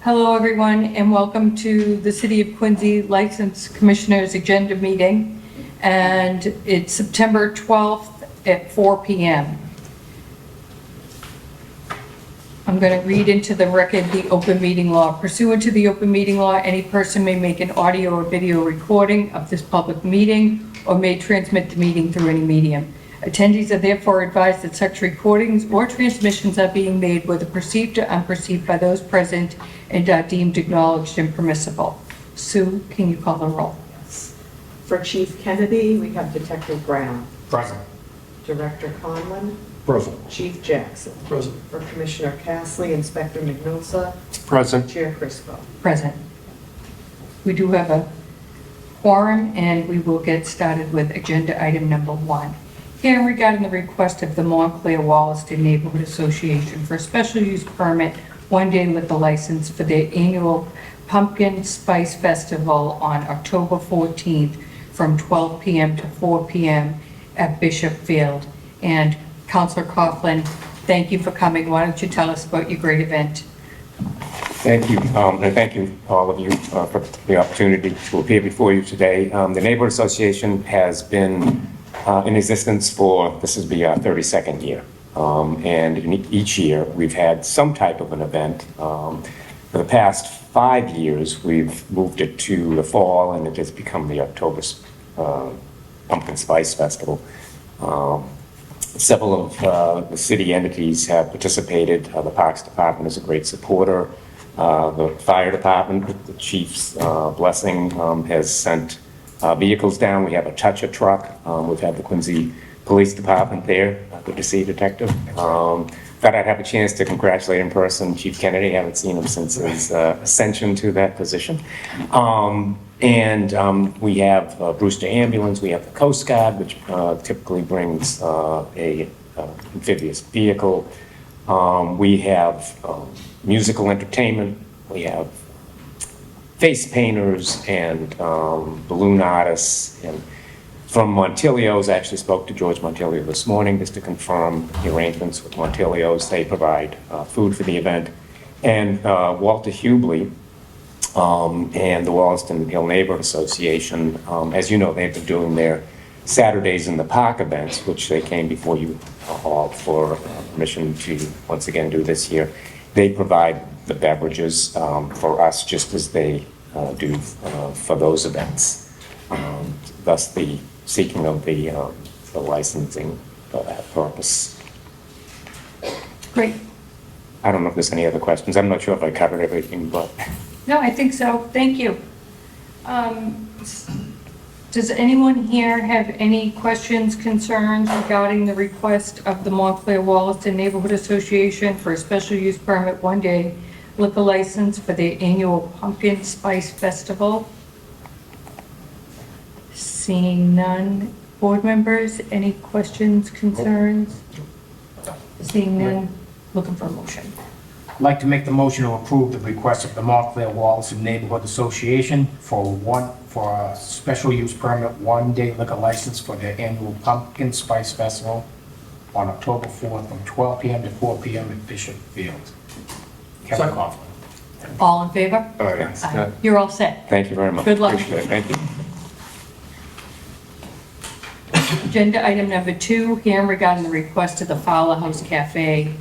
Hello, everyone, and welcome to the City of Quincy License Commissioners Agenda Meeting. And it's September 12th at 4 p.m. I'm going to read into the record the open meeting law. Pursuant to the open meeting law, any person may make an audio or video recording of this public meeting or may transmit the meeting through any medium. Attendees are therefore advised that such recordings or transmissions are being made whether perceived or unperceived by those present and are deemed acknowledged and permissible. Sue, can you call the roll? For Chief Kennedy, we have Detective Brown. Present. Director Conlon. Present. Chief Jackson. Present. For Commissioner Castley, Inspector Mignosa. Present. Chair Crispo. Present. We do have a quorum, and we will get started with agenda item number 1. Hearing regarding the request of the Montclair Wollaston Neighborhood Association for a special use permit, one-day liquor license for their annual Pumpkin Spice Festival on October 14th from 12 p.m. to 4 p.m. at Bishop Field. And Councilor Coughlin, thank you for coming. Why don't you tell us about your great event? Thank you, and thank you, all of you, for the opportunity to appear before you today. The Neighborhood Association has been in existence for, this will be our 32nd year. And in each year, we've had some type of an event. For the past 5 years, we've moved it to the fall, and it has become the October Pumpkin Spice Festival. Several of the city entities have participated. The Parks Department is a great supporter. The Fire Department, with the chief's blessing, has sent vehicles down. We have a toucher truck. We've had the Quincy Police Department there. Good to see you, Detective. Thought I'd have a chance to congratulate in person Chief Kennedy. Haven't seen him since his ascension to that position. We have Brewster Ambulance. We have the Coast Guard, which typically brings a amphibious vehicle. We have musical entertainment. We have face painters and balloon artists. And from Montilio's, I actually spoke to George Montilio this morning just to confirm the arrangements with Montilio's. They provide food for the event. And Walter Hubley and the Wollaston Hill Neighborhood Association, as you know, they've been doing their Saturdays in the Park events, which they came before you all for permission to once again do this year. They provide the beverages for us just as they do for those events. Thus the seeking of the licensing for that purpose. Great. I don't know if there's any other questions. I'm not sure if I covered everything, but. No, I think so. Thank you. Does anyone here have any questions, concerns regarding the request of the Montclair Wollaston Neighborhood Association for a special use permit one-day liquor license for their annual Pumpkin Spice Festival? Seeing none. Board members, any questions, concerns? Seeing none, looking for a motion. I'd like to make the motion to approve the request of the Montclair Wollaston Neighborhood Association for a special use permit, one-day liquor license for their annual Pumpkin Spice Festival on October 4th from 12 p.m. to 4 p.m. at Bishop Field. Kevin Coughlin. All in favor? Oh, yes. Aye. You're all set. Thank you very much. Good luck. Appreciate it. Thank you. Agenda item number 2, hearing regarding the request of the Fowler House Cafe,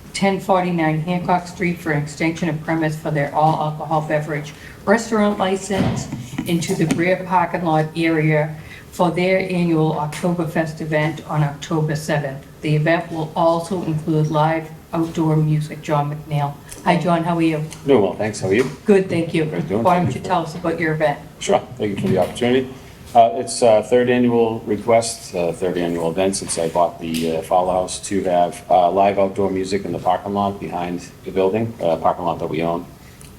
1049 Hancock Street for an extension of premise for their all-alcohol beverage restaurant license into the rear parking lot area for their annual Oktoberfest event on October 7th. The event will also include live outdoor music. John McNeil. Hi, John, how are you? Doing well, thanks. How are you? Good, thank you. Good, doing. Why don't you tell us about your event? Sure. Thank you for the opportunity. It's third annual request, third annual event since I bought the Fowler House to have live outdoor music in the parking lot behind the building, parking lot that we own.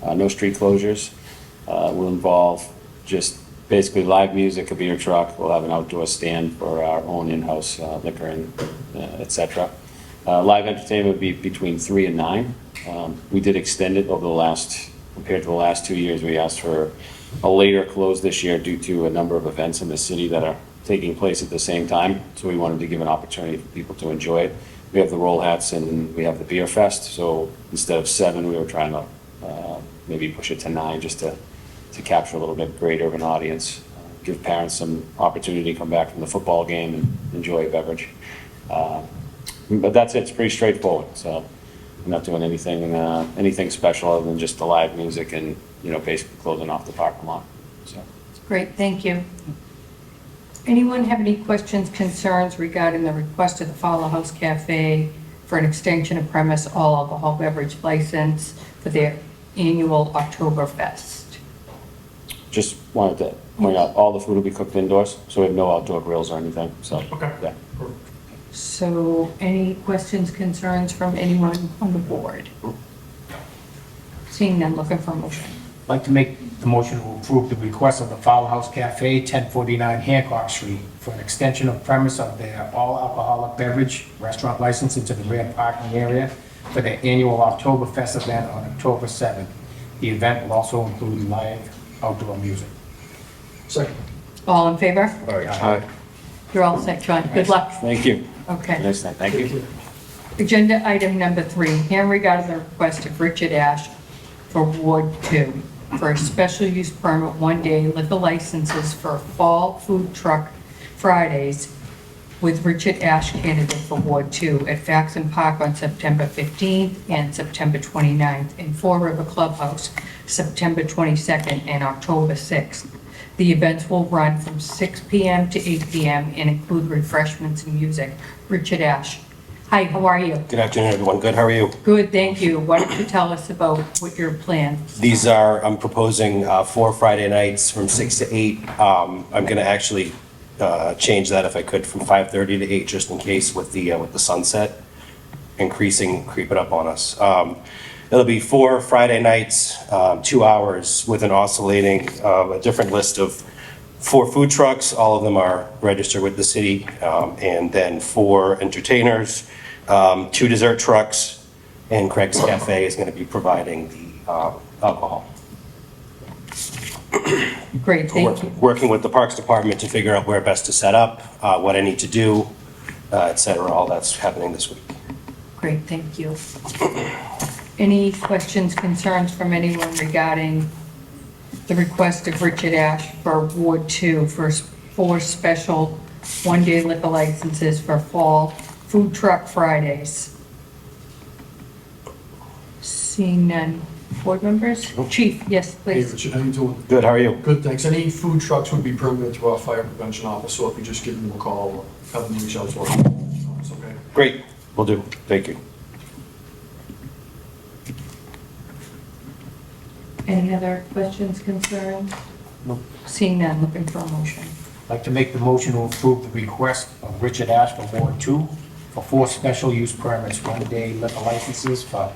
No street closures. Will involve just basically live music, a beer truck. We'll have an outdoor stand for our own in-house liquor and etc. Live entertainment would be between 3 and 9. We did extend it over the last, compared to the last 2 years. We asked for a later close this year due to a number of events in the city that are taking place at the same time. So we wanted to give an opportunity for people to enjoy it. We have the roll hats and we have the beer fest. So instead of 7, we were trying to maybe push it to 9 just to capture a little bit greater of an audience. Give parents some opportunity to come back from the football game and enjoy a beverage. But that's it, it's pretty straightforward, so I'm not doing anything special other than just the live music and, basically closing off the parking lot, so. Great, thank you. Anyone have any questions, concerns regarding the request of the Fowler House Cafe for an extension of premise all alcohol beverage license for their annual Oktoberfest? Just wanted to point out, all the food will be cooked indoors, so we have no outdoor grills or anything, so. Okay. Yeah. So any questions, concerns from anyone on the board? Seeing none, looking for a motion. I'd like to make the motion to approve the request of the Fowler House Cafe, 1049 Hancock Street, for an extension of premise of their all-alcoholic beverage restaurant license into the rear parking area for their annual Oktoberfest event on October 7th. The event will also include live outdoor music. Second. All in favor? Aye. You're all set, John. Good luck. Thank you. Okay. Nice night, thank you. Agenda item number 3, hearing regarding the request of Richard Ash for Ward 2 for a special use permit, one-day liquor licenses for Fall Food Truck Fridays with Richard Ash, candidate for Ward 2 at Faxon Park on September 15th and September 29th, and Fall River Clubhouse, September 22nd and October 6th. The events will run from 6 p.m. to 8 p.m. and include refreshments and music. Richard Ash. Hi, how are you? Good afternoon, everyone. Good, how are you? Good, thank you. Why don't you tell us about what your plans? These are, I'm proposing 4 Friday nights from 6 to 8. I'm going to actually change that if I could from 5:30 to 8, just in case with the sunset creeping up on us. It'll be 4 Friday nights, 2 hours with an oscillating, a different list of 4 food trucks. All of them are registered with the city, and then 4 entertainers, 2 dessert trucks, and Craig's Cafe is going to be providing the alcohol. Great, thank you. Working with the Parks Department to figure out where best to set up, what I need to do, et cetera. All that's happening this week. Great, thank you. Any questions, concerns from anyone regarding the request of Richard Ash for Ward 2 for 4 special one-day liquor licenses for Fall Food Truck Fridays? Seeing none. Board members? Chief, yes, Hey, please. Richard, how you doing? Good, how are you? Good, thanks. Any food trucks would be permitted to our fire prevention office, so if you just give them a call or have them reach out to our office, okay? Great, will do. Thank you. Any other questions, concerns? Nope. Seeing none, looking for a motion. I'd like to make the motion to approve the request of Richard Ash for Ward 2 for 4 special use permits, one-day liquor licenses for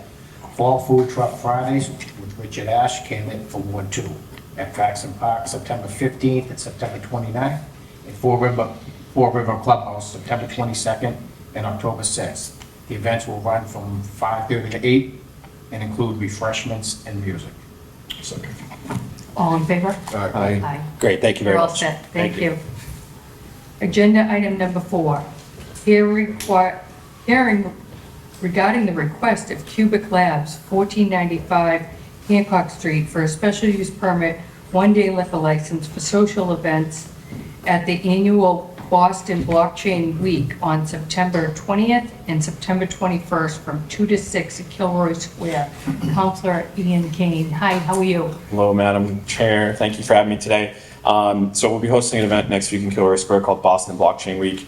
Fall Food Truck Fridays with Richard Ash, candidate for Ward 2 at Faxon Park, September 15th and September 29th, and Fall River Clubhouse, September 22nd and October 6th. The events will run from 5:30 to 8 and include refreshments and music. Second. All in favor? Aye. Aye. Great, thank you very You're all much. set, thank you. Agenda item number 4, hearing regarding the request of Cubic Labs, 1495 Hancock Street, for a special use permit, one-day liquor license for social events at the annual Boston Blockchain Week on September 20th and September 21st from 2 to 6 at Kilroy Square. Counselor Ian Kane, hi, how are you? Hello, Madam Chair. Thank you for having me today. So we'll be hosting an event next week in Kilroy Square called Boston Blockchain Week.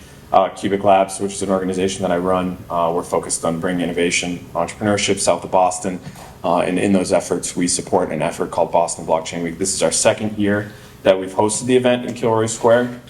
Cubic Labs, which is an organization that I run, we're focused on bringing innovation, entrepreneurship south of Boston. And in those efforts, we support an effort called Boston Blockchain Week. This is our 2nd year that we've hosted the event in Kilroy Square.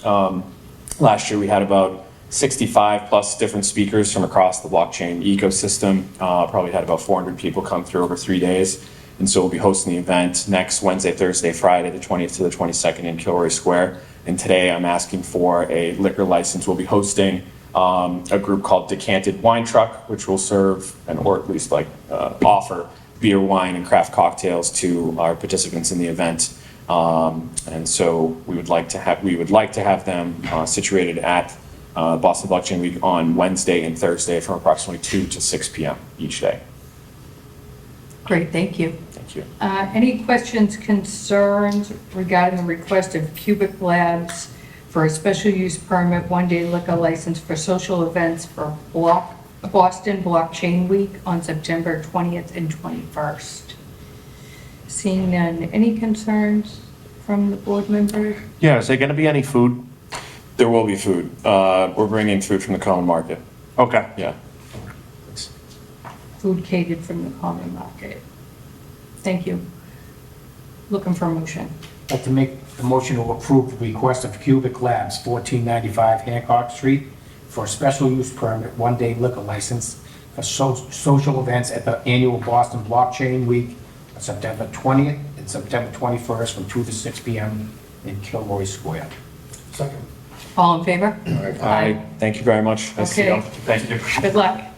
Last year, we had about 65 plus different speakers from across the blockchain ecosystem. Probably had about 400 people come through over 3 days. And so we'll be hosting the event next Wednesday, Thursday, Friday, the 20th to the 22nd in Kilroy Square. And today I'm asking for a liquor license. We'll be hosting a group called Decanted Wine Truck, which will serve or at least offer beer, wine, and craft cocktails to our participants in the event. And so we would like to have them situated at Boston Blockchain Week on Wednesday and Thursday from approximately 2 to 6 p.m. each day. Great, thank you. Thank you. Any questions, concerns regarding the request of Cubic Labs for a special use permit, one-day liquor license for social events for Boston Blockchain Week on September 20th and 21st? Seeing none, any concerns from the board members? Yeah, is there going to be any food? There will be food. We're bringing food from the common market. Okay. Yeah. Food catered from the common market. Thank you. Looking for a motion. I'd like to make the motion to approve the request of Cubic Labs, 1495 Hancock Street, for a special use permit, one-day liquor license for social events at the annual Boston Blockchain Week on September 20th and September 21st from 2 to 6 p.m. in Kilroy Square. Second. All in favor? Aye. Thank you very much. Nice to see you. Okay. Thank you. Good luck.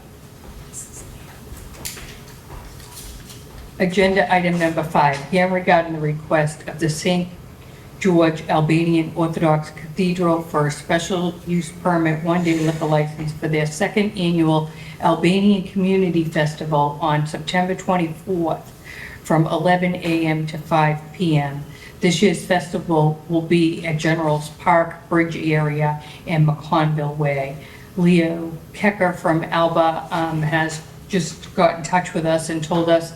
Agenda item number 5, here regarding the request of the St. George Albanian Orthodox Cathedral for a special use permit, one-day liquor license for their second annual Albanian Community Festival on September 24th from 11 a.m. to 5 p.m. This year's festival will be at General's Park Bridge area and McConville Way. Leo Kecker from Alba has just got in touch with us and told us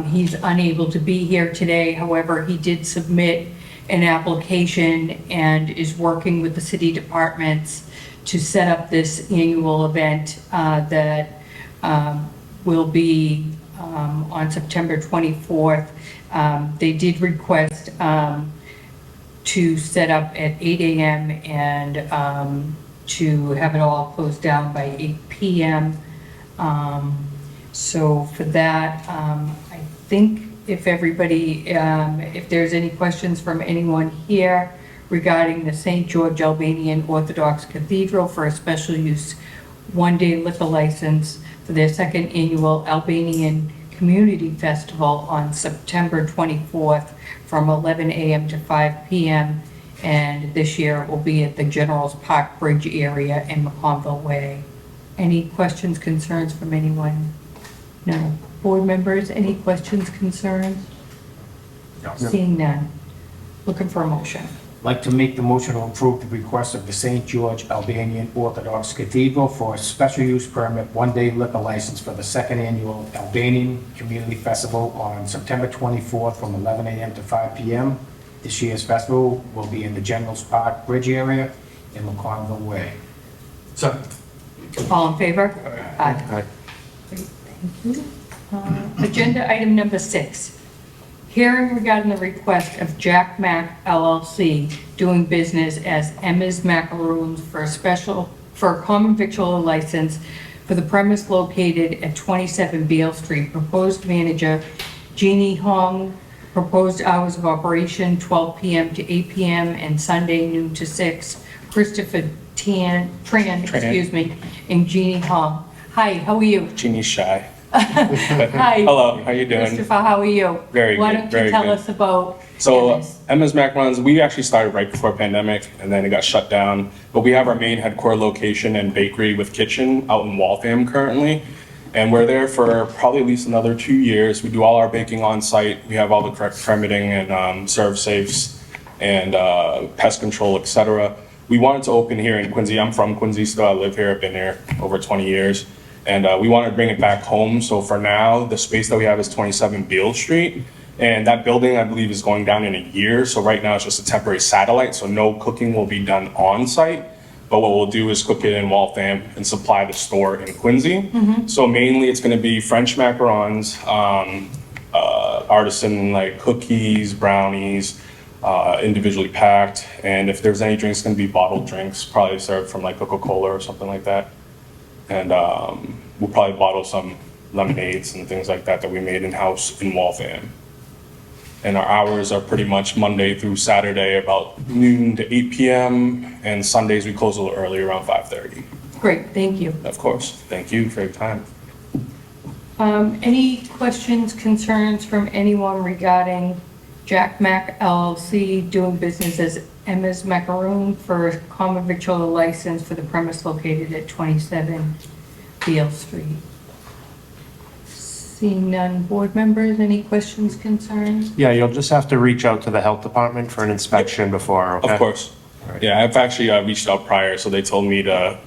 he's unable to be here today. However, he did submit an application and is working with the city departments to set up this annual event that will be on September 24th. They did request to set up at 8 a.m. and to have it all closed down by 8 p.m. So for that, I think if everybody, if there's any questions from anyone here regarding the St. George Albanian Orthodox Cathedral for a special use one-day liquor license for their second annual Albanian Community Festival on September 24th from 11 a.m. to 5 p.m. And this year it will be at the General's Park Bridge area in McConville Way. Any questions, concerns from anyone? No. Board members, any questions, concerns? No. Seeing none. Looking for a motion. I'd like to make the motion to approve the request of the St. George Albanian Orthodox Cathedral for a special use permit, one-day liquor license for the second annual Albanian Community Festival on September 24th from 11 a.m. to 5 p.m. This year's festival will be in the General's Park Bridge area in McConville Way. Second. All in favor? Aye. Aye. Great, thank you. Agenda item number 6. Hearing regarding the request of Jack Mac LLC doing business as Emma's Macaroons for a common victular license for the premise located at 27 Beale Street. Proposed manager Jeannie Hong. Proposed hours of operation 12 p.m. to 8 p.m. and Sunday noon to 6. Christopher Tran, and Jeannie Hong. Hi, how are you? Jeannie's shy. Hi. Hello, how you doing? Christopher, how are you? Very Why good, don't very you tell good. us about So Emma's? Emma's Macarons, we actually started right before pandemic and then it got shut down. But we have our main headquarter location and bakery with kitchen out in Waltham currently. And we're there for probably at least another 2 years. We do all our baking on site. We have all the correct permitting and serve safes and pest control, et cetera. We wanted to open here in Quincy. I'm from Quincy still. I live here. I've been here over 20 years. And we wanted to bring it back home. So for now, the space that we have is 27 Beale Street. And that building, I believe, is going down in a year. So right now it's just a temporary satellite. So no cooking will be done on site. But what we'll do is cook it in Waltham and supply the store in Quincy. So mainly it's going to be French macarons, artisan like cookies, brownies, individually packed. And if there's any drinks, it's going to be bottled drinks, probably served from like Coca-Cola or something like that. And we'll probably bottle some lemonades and things like that that we made in-house in Waltham. And our hours are pretty much Monday through Saturday, about noon to 8 p.m. And Sundays, we close a little early, around 5:30. Great, thank you. Of course. Thank you for your time. Any questions, concerns from anyone regarding Jack Mac LLC doing business as Emma's Macaroon for a common victular license for the premise located at 27 Beale Street? Seeing none, board members, any questions, concerns? Yeah, you'll just have to reach out to the health department for an inspection before, okay? Of course. Yeah, I've actually reached out prior, so they told me to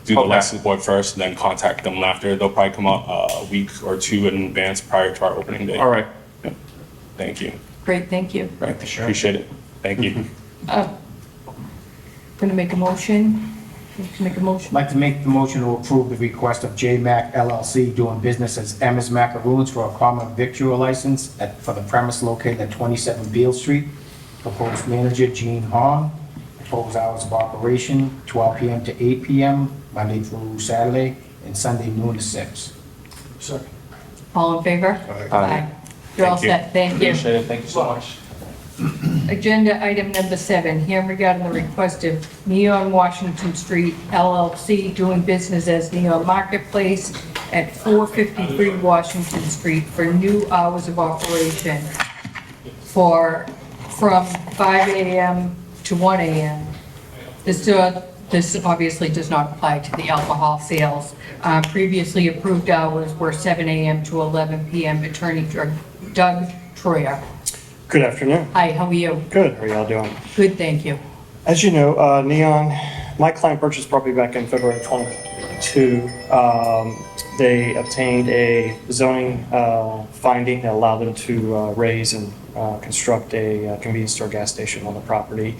do the Okay. license board first, and then contact them after. They'll probably come out a week or two in advance prior to our opening day. All right. Thank you. Great, thank you. Right, appreciate it. Thank you. Going to make a motion? To make a I'd motion? like to make the motion to approve the request of J Mac LLC doing business as Emma's Macaroons for a common victual license for the premise located at 27 Beale Street. Proposed manager Gene Hong. Proposed hours of operation 12 PM to 8 PM, Monday through Saturday, and Sunday noon to 6. Second. All in favor? Aye. You're all Thank you. set, thank you. Appreciate it. Thank you so much. Agenda item number 7, here regarding the request of Neon Washington Street LLC doing business as Neon Marketplace at 453 Washington Street for new hours of operation from 5 AM to 1 AM. This obviously does not apply to the alcohol sales. Previously approved hours were 7 AM to 11 PM. Attorney Doug Troyer. Good afternoon. Hi, how are you? Good. How are y'all doing? Good, thank you. As you know, Neon, my client purchased property back in February 22. They obtained a zoning finding that allowed them to raise and construct a convenience store gas station on the property.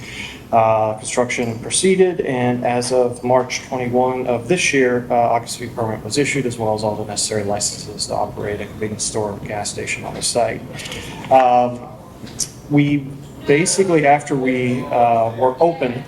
Construction proceeded, and as of March 21 of this year, occupancy permit was issued, as well as all the necessary licenses to operate a convenience store gas station on the site. We basically, after we were open,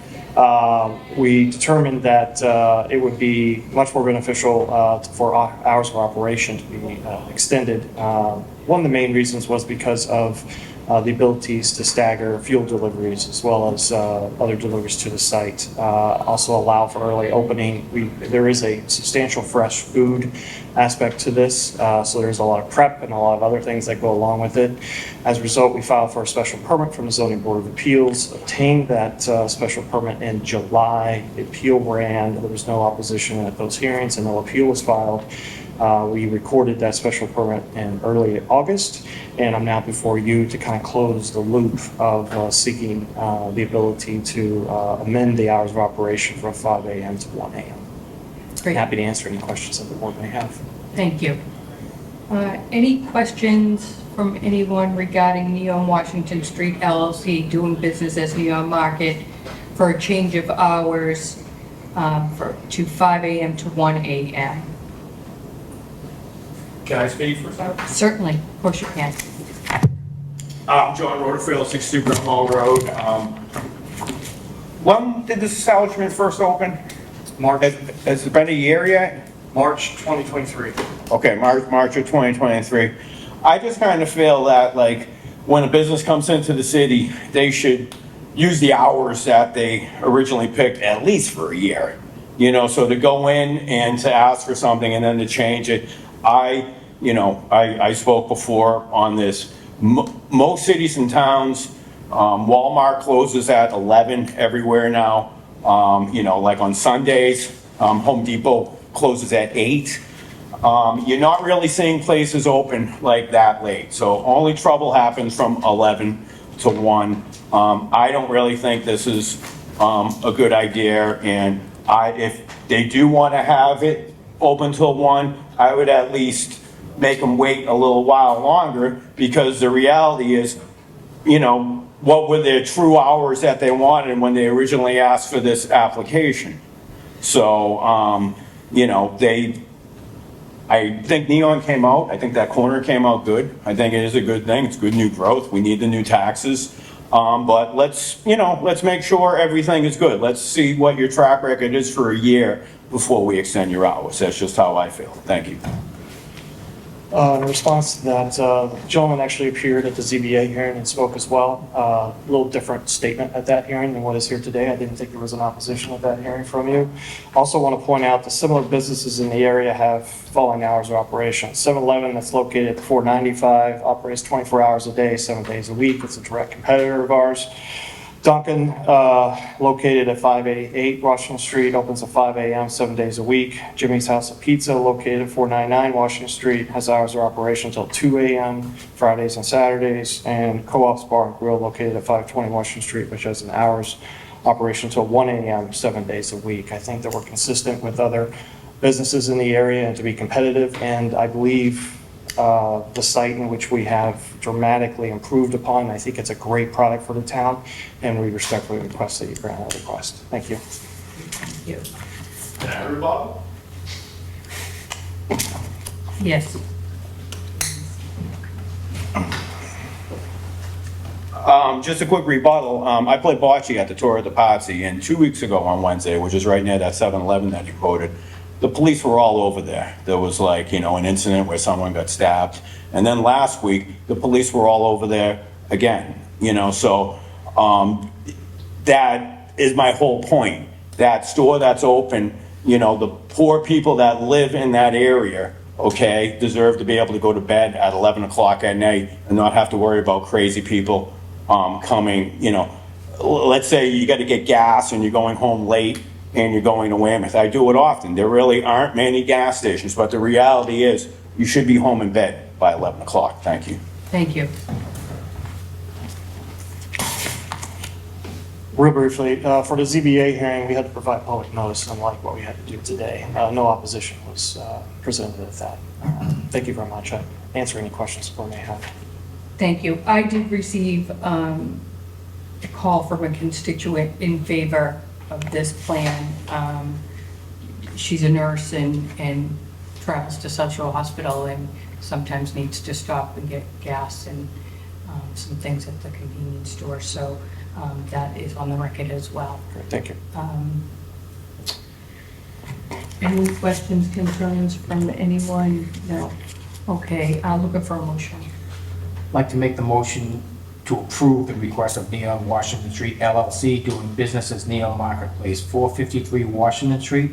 we determined that it would be much more beneficial for hours of operation to be extended. One of the main reasons was because of the abilities to stagger fuel deliveries as well as other deliveries to the site. Also allow for early opening. There is a substantial fresh food aspect to this, so there's a lot of prep and a lot of other things that go along with it. As a result, we filed for a special permit from the Zoning Board of Appeals, obtained that special permit in July. The appeal ran, there was no opposition at those hearings, and no appeal was filed. We recorded that special permit in early August, and I'm now before you to kind of close the loop of seeking the ability to amend the hours of operation from 5 AM to 1 AM. Great, Happy to answer any questions that the board may have. thank you. Any questions from anyone regarding Neon Washington Street LLC doing business as Neon Market for a change of hours to 5 AM to 1 AM? Can I speak for a second? Certainly, of course you can. John Rutherford, 62 Brittenell Road. When did this establishment first open? March Has it been a year yet? 2023. Okay, March of 2023. I just kind of feel that, like, when a business comes into the city, they should use the hours that they originally picked at least for a year. You know, so to go in and to ask for something and then to change it, I spoke before on this. Most cities and towns, Walmart closes at 11 everywhere now. Like on Sundays, Home Depot closes at 8. You're not really seeing places open like that late. So only trouble happens from 11 to 1. I don't really think this is a good idea. And if they do want to have it open till 1, I would at least make them wait a little while longer, because the reality is, what were their true hours that they wanted when they originally asked for this application? So, I think Neon came out, I think that corner came out good. I think it is a good thing, it's good new growth, we need the new taxes. But let's make sure everything is good. Let's see what your track record is for a year before we extend your hours. That's just how I feel. Thank you. In response to that, the gentleman actually appeared at the ZBA hearing and spoke as well. A little different statement at that hearing than what is here today. I didn't think there was an opposition at that hearing from you. Also want to point out that similar businesses in the area have following hours of operation. 7-Eleven, that's located at 495, operates 24 hours a day, 7 days a week. It's a direct competitor of ours. Duncan, located at 588 Washington Street, opens at 5 a.m., 7 days a week. Jimmy's House of Pizza, located at 499 Washington Street, has hours of operation until 2 a.m., Fridays and Saturdays. And Co-op's Bar and Grill, located at 520 Washington Street, which has an hours operation until 1 a.m., 7 days a week. I think that we're consistent with other businesses in the area and to be competitive. And I believe the site in which we have dramatically improved upon. I think it's a great product for the town, and we respectfully request that you grant our request. Thank you. Thank you. Everybody? Yes. Just a quick rebuttal. I played bocce at the Tour of the Potsy, and 2 weeks ago on Wednesday, which is right near that 7-Eleven that you quoted, the police were all over there. There was like, an incident where someone got stabbed. And then last week, the police were all over there again, so that is my whole point. That store that's open, the poor people that live in that area, okay, deserve to be able to go to bed at 11 o'clock at night and not have to worry about crazy people coming, let's say you got to get gas and you're going home late and you're going to Weymouth. I do it often. There really aren't many gas stations, but the reality is you should be home in bed by 11 o'clock. Thank you. Thank you. Real briefly, for the ZBA hearing, we had to provide public notice, unlike what we had to do today. No opposition was presented at that. Thank you very much. I'll answer any questions the board may have. Thank you. I did receive a call from a constituent in favor of this plan. She's a nurse and travels to Central Hospital and sometimes needs to stop and get gas and some things at the convenience store. So that is on the record as well. Great, thank you. Any questions, concerns from anyone? No. Okay, looking for a motion. I'd like to make the motion to approve the request of Neon Washington Street LLC doing business as Neon Marketplace, 453 Washington Street,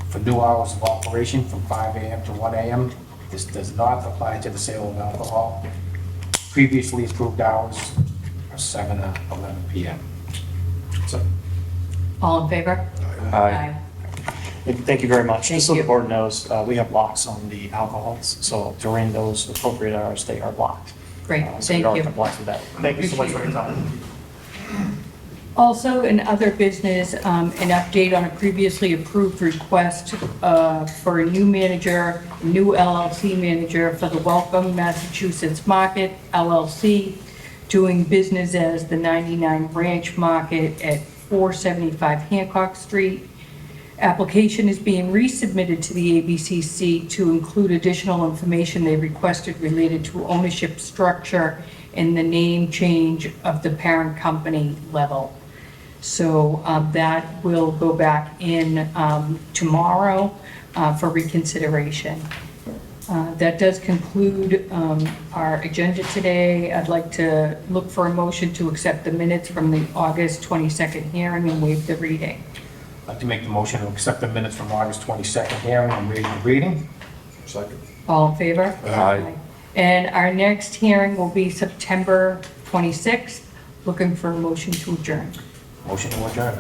for new hours of operation from 5 a.m. to 1 a.m. This does not apply to the sale of alcohol. Previously approved hours are 7 to 11 p.m. So, All in favor? Aye. Thank you very much. Thank Just so the you. board knows, we have locks on the alcohols, so during those appropriate hours, they are locked. Great, So thank we are you. compliant with that. Thank you so much for your time. Also, in other business, an update on a previously approved request for a new manager, new LLC manager for the Welcome Massachusetts Market LLC, doing business as the 99 Ranch Market at 475 Hancock Street. Application is being resubmitted to the ABCC to include additional information they requested related to ownership structure and the name change of the parent company level. So that will go back in tomorrow for reconsideration. That does conclude our agenda today. I'd like to look for a motion to accept the minutes from the August 22nd hearing and waive the reading. I'd like to make the motion to accept the minutes from August 22nd hearing and waive the reading. Second. All in favor? Aye. And our next hearing will be September 26th. Looking for a motion to adjourn. Motion to adjourn.